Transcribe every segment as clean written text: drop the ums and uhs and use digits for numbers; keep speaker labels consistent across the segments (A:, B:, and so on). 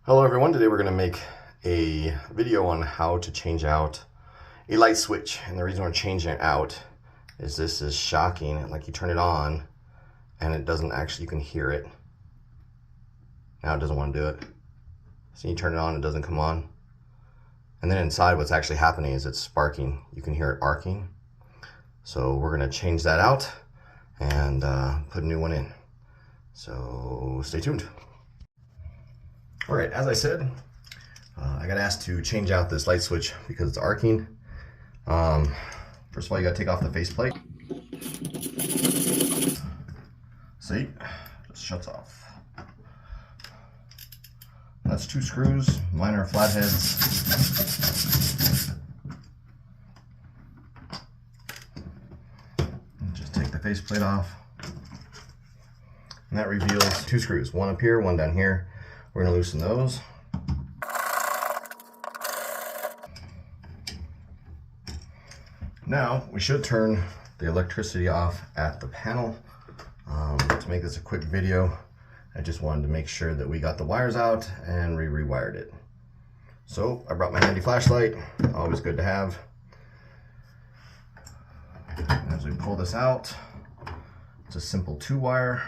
A: Hello everyone, today we're going to make a video on how to change out a light switch. And the reason we're changing it out is this is shocking. Like you turn it on and it doesn't actually, you can hear it. Now it doesn't want to do it. So you turn it on, it doesn't come on. And then inside what's actually happening is it's sparking. You can hear it arcing. So we're going to change that out and put a new one in. So stay tuned. All right, as I said, I got asked to change out this light switch because it's arcing. First of all, you got to take off the faceplate. See, just shuts off. That's 2 screws, minor flatheads. And just take the faceplate off. And that reveals 2 screws, one up here, one down here. We're going to loosen those. Now we should turn the electricity off at the panel. To make this a quick video, I just wanted to make sure that we got the wires out and we rewired it. So I brought my handy flashlight, always good to have. And as we pull this out, it's a simple 2-wire,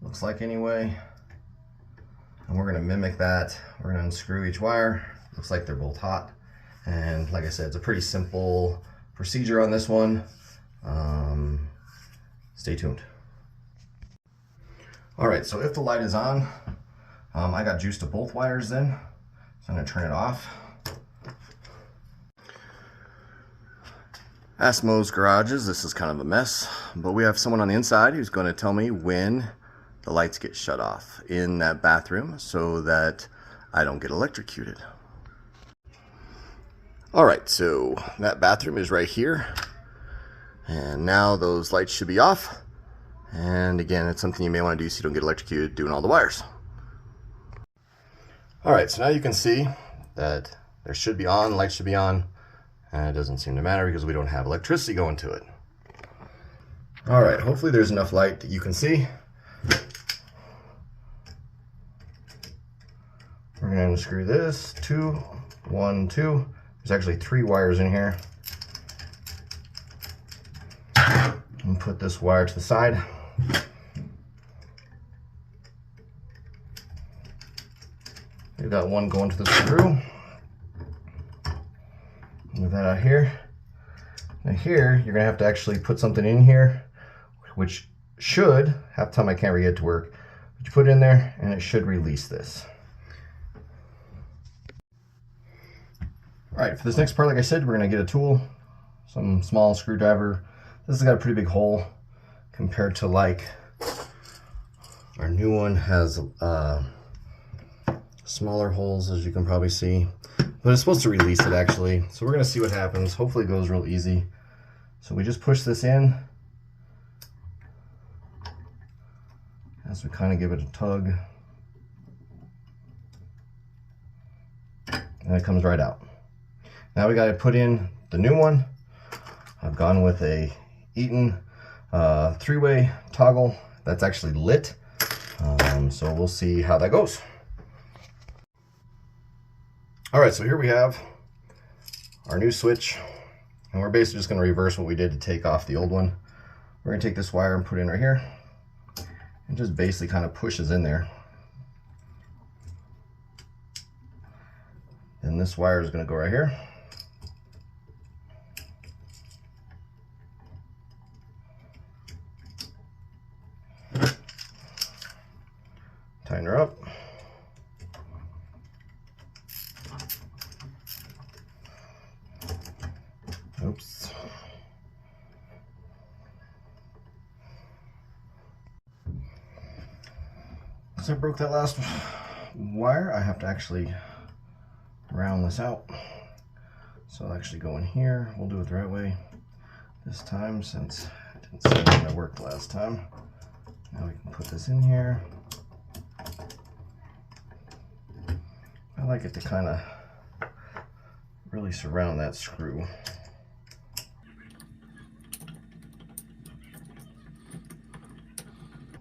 A: looks like anyway. And we're going to mimic that. We're going to unscrew each wire. Looks like they're both hot. And like I said, it's a pretty simple procedure on this one. Stay tuned. All right, so if the light is on, I got juice to both wires then. So I'm going to turn it off. Asmo's garages, this is kind of a mess, but we have someone on the inside who's going to tell me when the lights get shut off in that bathroom so that I don't get electrocuted. All right, so that bathroom is right here. And now those lights should be off. And again, it's something you may want to do so you don't get electrocuted doing all the wires. All right, so now you can see that there should be on, lights should be on, and it doesn't seem to matter because we don't have electricity going to it. All right, hopefully there's enough light that you can see. We're going to unscrew this, 2, 1, 2. There's actually 3 wires in here. And put this wire to the side. We've got one going to the screw. Move that out here. Now here, you're going to have to actually put something in here, which should, half the time I can't really get it to work, but you put it in there and it should release this. All right, for this next part, like I said, we're going to get a tool, some small screwdriver. This has got a pretty big hole compared to like our new one has smaller holes, as you can probably see, but it's supposed to release it actually. So we're going to see what happens. Hopefully it goes real easy. So we just push this in as we kind of give it a tug, and it comes right out. Now we got to put in the new one. I've gone with a Eaton 3-way toggle that's actually lit. So we'll see how that goes. All right, so here we have our new switch, and we're basically just going to reverse what we did to take off the old one. We're going to take this wire and put it in right here, and just basically kind of pushes in there. And this wire is going to go right here. Tighten her up. Oops. So I broke that last wire. I have to actually round this out. So I'll actually go in here. We'll do it the right way this time since it didn't seem to work last time. Now we can put this in here. I like it to kind of really surround that screw.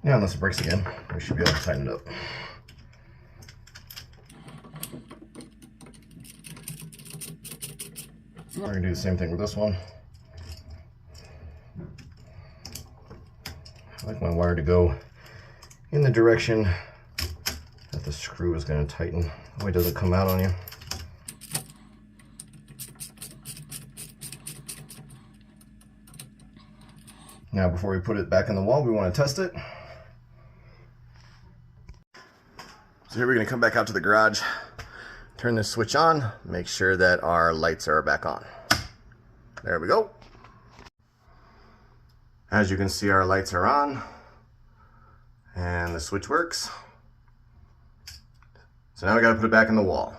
A: Now, unless it breaks again, we should be able to tighten it up. We're gonna do the same thing with this one. I like my wire to go in the direction that the screw is going to tighten. That way it doesn't come out on you. Now before we put it back in the wall, we want to test it. So here we're going to come back out to the garage, turn this switch on, make sure that our lights are back on. There we go. As you can see, our lights are on and the switch works. So now we got to put it back in the wall.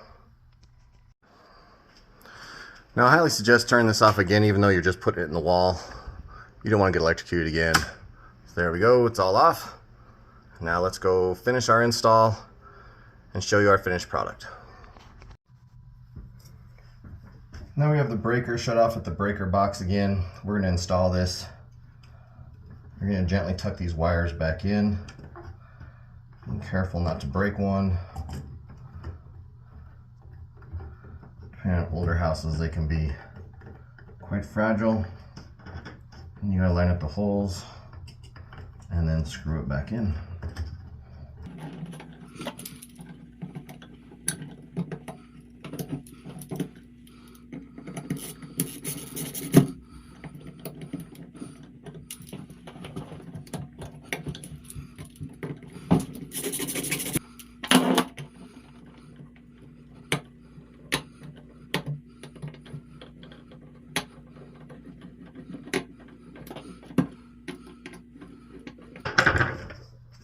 A: Now I highly suggest turning this off again, even though you're just putting it in the wall. You don't want to get electrocuted again. So there we go, it's all off. Now let's go finish our install and show you our finished product. Now we have the breaker shut off at the breaker box again. We're going to install this. You're going to gently tuck these wires back in. Be careful not to break one. Depending on older houses, they can be quite fragile. And you gotta line up the holes and then screw it back in.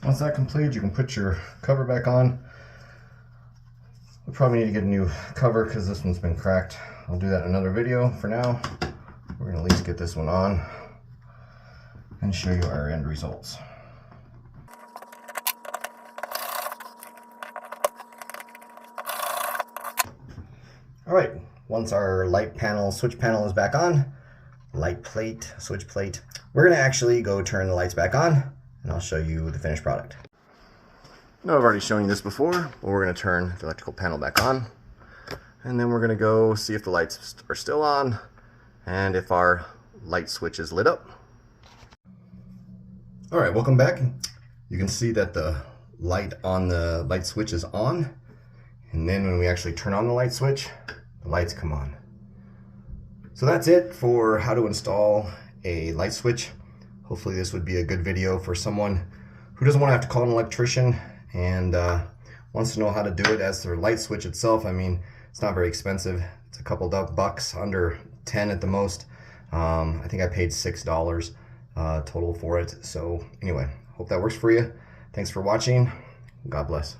A: Once that's completed, you can put your cover back on. We'll probably need to get a new cover because this one's been cracked. I'll do that in another video. For now, we're going to at least get this one on and show you our end results. Alright, once our light panel, switch panel is back on, light plate, switch plate, we're going to actually go turn the lights back on and I'll show you the finished product. Now I've already shown you this before, but we're going to turn the electrical panel back on and then we're going to go see if the lights are still on and if our light switch is lit up. Alright, welcome back. You can see that the light on the light switch is on, and then when we actually turn on the light switch, the lights come on. So that's it for how to install a light switch. Hopefully this would be a good video for someone who doesn't want to have to call an electrician and wants to know how to do it. As their light switch itself, I mean, it's not very expensive. It's a couple bucks, under 10 at the most. I think I paid $6 total for it. So anyway, hope that works for you. Thanks for watching. God bless.